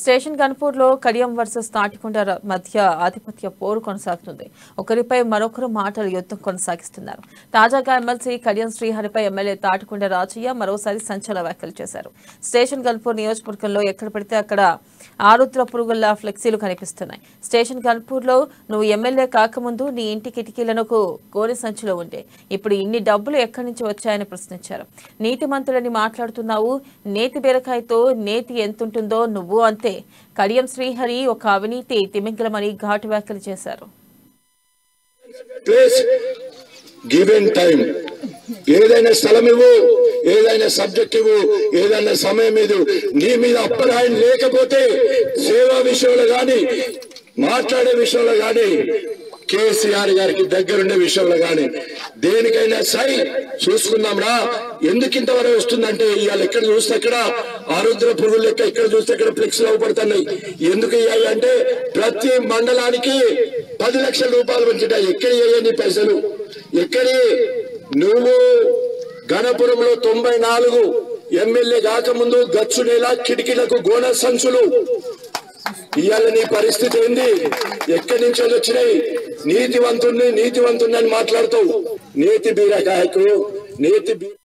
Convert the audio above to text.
Station గన్పూర్లో Kadiyam versus Tatikonda మధ్య ఆధిపత్య పోరు కొనసాగుతుంది. ఒకరిపై మరొకరు మాటల యుద్ధం కొనసాగిస్తున్నారు. తాజాగా ఎమ్మెల్సీ కడియం శ్రీహరిపై ఎమ్మెల్యే తాటికొండ రాజయ్య మరోసారి సంచలన వ్యాఖ్యలు చేశారు. స్టేషన్ గన్పూర్ నియోజకవర్గంలో ఎక్కడ పడితే అక్కడ ఆరుద్ర పురుగుల్లా ఫ్లెక్సీలు కనిపిస్తున్నాయి. స్టేషన్ గన్పూర్లో నువ్వు ఎమ్మెల్యే కాకముందు నీ ఇంటి కిటికీలకు గోనె సంచిలో ఉండే, ఇప్పుడు ఇన్ని డబ్బులు ఎక్కడి నుంచి వచ్చాయని ప్రశ్నించారు. నీతి మంత్రులని మాట్లాడుతున్నావు, నేతి బీరకాయతో నేతి ఎంతుంటుందో నువ్వు అంతే. కడియం శ్రీహరి ఒక అవినీతి తిమింగలమని ఘాటు వ్యాఖ్యలు చేశారు. ఏదైనా స్థలం ఇవ్వు, ఏదైనా సబ్జెక్ట్ ఇవ్వు, ఏదైనా సమయం ఇవ్వు. నీ మీద అప్పరాయం లేకపోతే సేవా విషయంలో గాని, మాట్లాడే విషయంలో గాని, కేసీఆర్ గారికి దగ్గరుండే విషయంలో గాని దేనికైనా సై చూసుకుందాం రా. ఎందుకు ఇంతవరకు వస్తుందంటే ఇవాళ ఎక్కడ చూస్తే అక్కడ ఆరుద్ర పురుగుల లెక్క, ఇక్కడ చూస్తే ఇక్కడ ఫ్లెక్స్ అవపడుతున్నాయి. ఎందుకు ఇవ్వాలి అంటే ప్రతి మండలానికి 10 లక్షల రూపాయలు పంచుతాయి. ఎక్కడ ఇవ్వండి పైసలు? ఎక్కడి నువ్వు గణపురంలో 94 ఎమ్మెల్యే కాకముందు గచ్చునేలా కిటికీలకు గోన సంచులు. ఇవాళ నీ పరిస్థితి ఏంది? ఎక్కడి నుంచి వచ్చినాయి? నీతివంతుణ్ణి అని మాట్లాడుతావు. నేతి బీరకాయకు నేతి